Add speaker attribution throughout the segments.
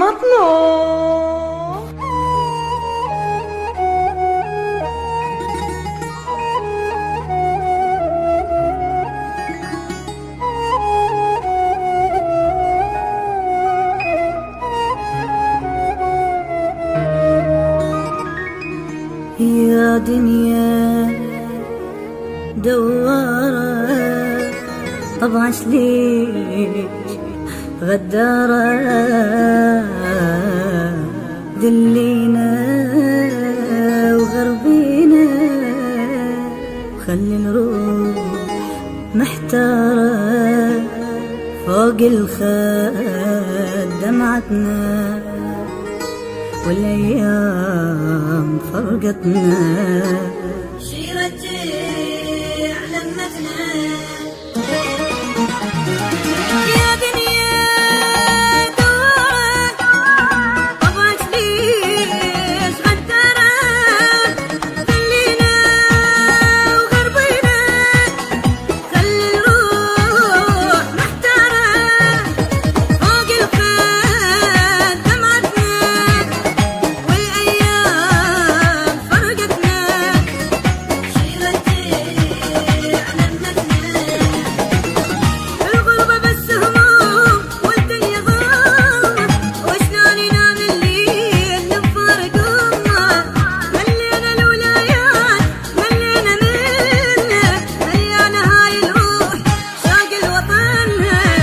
Speaker 1: مطلوب.
Speaker 2: يا دنيا دوارة طبعا ليش غدارة ذلينا وغربينا وخلي نروح محتارة فوق الخد دمعتنا والأيام فرقتنا
Speaker 3: شيرتي علمتنا يا دنيا دوارة طبعا ليش غدارة خلينا وغربينا خلي نروح محتارة فوق الخد دمعتنا والأيام فرقتنا شيرتي علمتنا الغربة بس هموم والدنيا ظلمة وشلون ينام الليل نفارق أمه ملينا الولايات ملينا منه مليانة هاي الروح شوق الوطن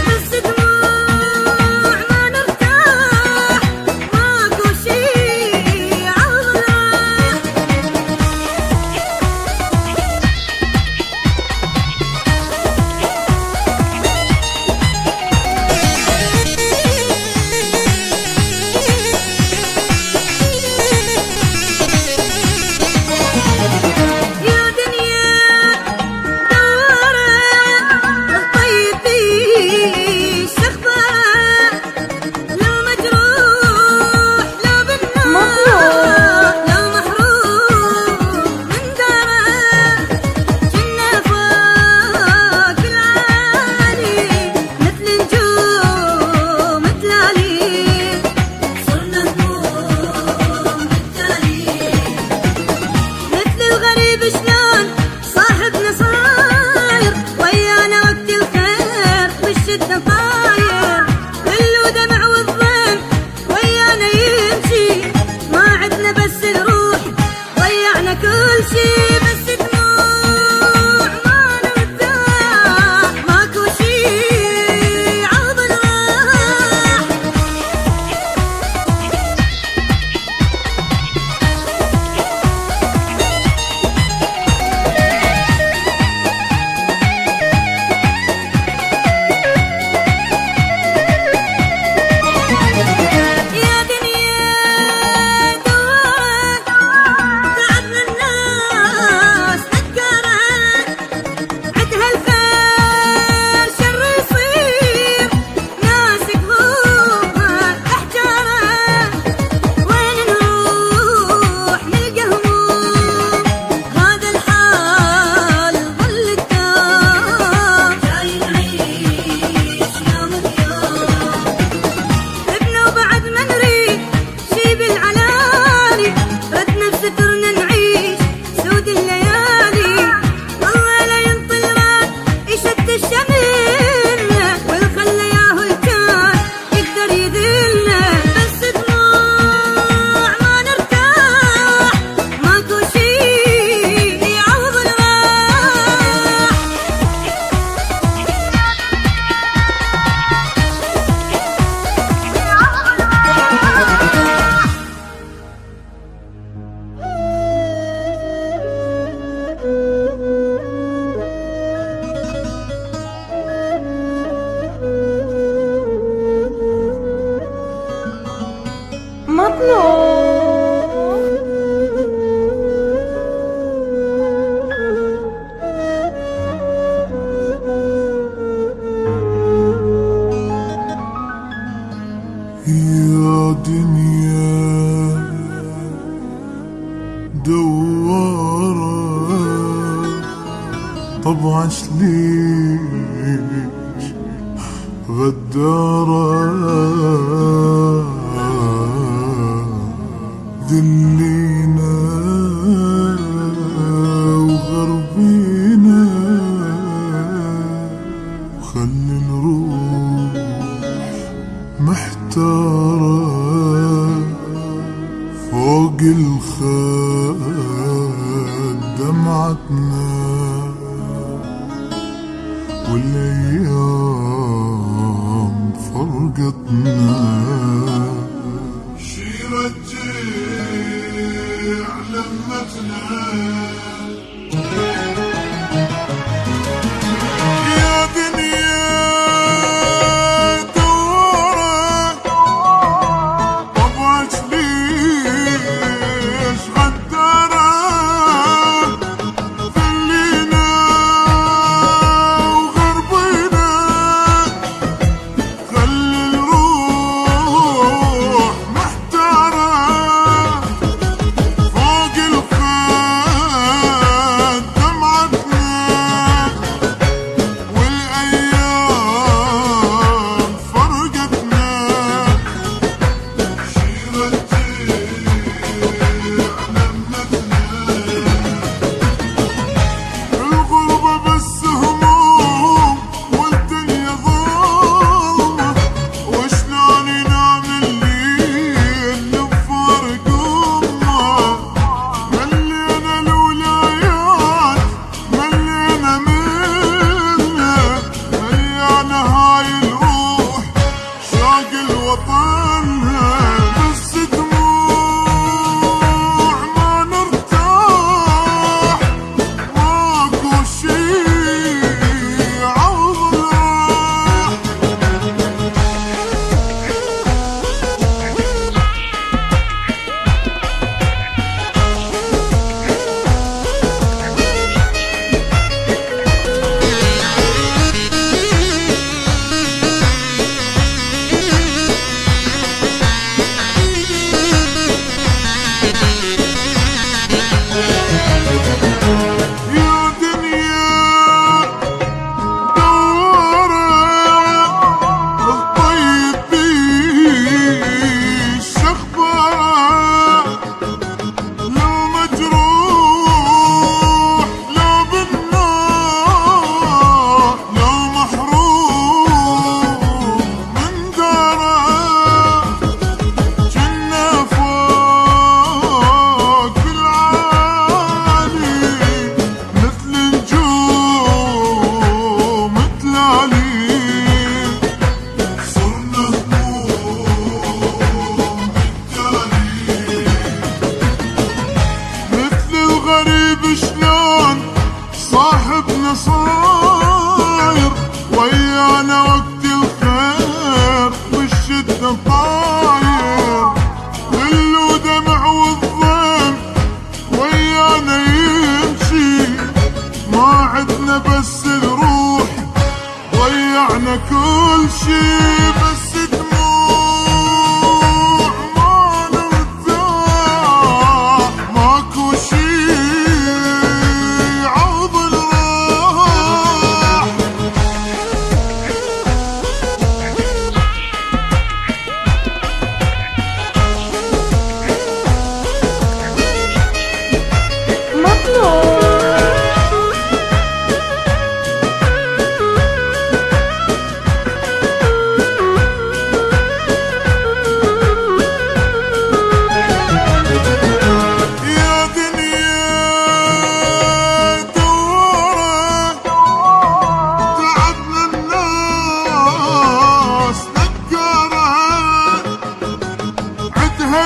Speaker 3: بس دموع ما نرتاح ماكو شي عوضه يا دنيا دوارة الطيب فيش أخبار لو مجروح لو بالنار لو محروم من داره جنة فوق العالي مثل نجوم تلالي صرنا هموم بالتالي مثل الغريب شلون صاحبنا صاير ويانا وقت الخير والشدة طاير ذل ودمع والظلم ويانا يمشي ما عدنا بس الروح ضيعنا كل شي بس دموع ما نرتاح ماكو شي عوض راح يا دنيا دوارة تعبنا الناس نكارة عدها الخير شر يصير ناس قلوبها أحجارة وين نروح نلقى هموم هذا الحال ظل الدار جاي نعيش يوم بيوم ابنا وبعد ما نريد شي بالعلالي ردنا بسترنا نعيش سود الليالي والله لا ينطي الراد يشد الشملنا والخلى ياهو الكان يقدر يذلنا بس دموع ما نرتاح ماكو شي يعوض الراح
Speaker 4: يا دنيا دوارة طبعا ليش غدارة محتارة فوق الخد دمعتنا والايام فرقتنا شي رجع لمتنا يا دنيا دورك طبعك ليش غدارك خلينا وغربينا خلي الروح محتارة فوق الخد دمعتنا والايام فرقتنا شي رجع لمتنا الغربة بس هموم والدنيا ظلمة وشلون ينام الليل بفرق امه ملينا الولايات ملينا منها مليانة هاي الروح شوق الوطن بس دموع ما نرتاح ماكو شي عوض الراح يا دنيا دورك الطيب بيش اخبارك لو مجروح لو بالنار لو محروم من دارك جنة فوق بالعالي مثل نجوم تلالي صرنا هموم بالتالي مثل الغريب شلون صاحبنا صاير ويانا وقت الخير والشدة طاير ظل ودمع والظلم ويانا يمشي ما عدنا بس الروح ضيعنا كل شي بس دموع ما نرتاح ماكو شي عوض الراح يا دنيا دورك تعبنا الناس نكرت عدها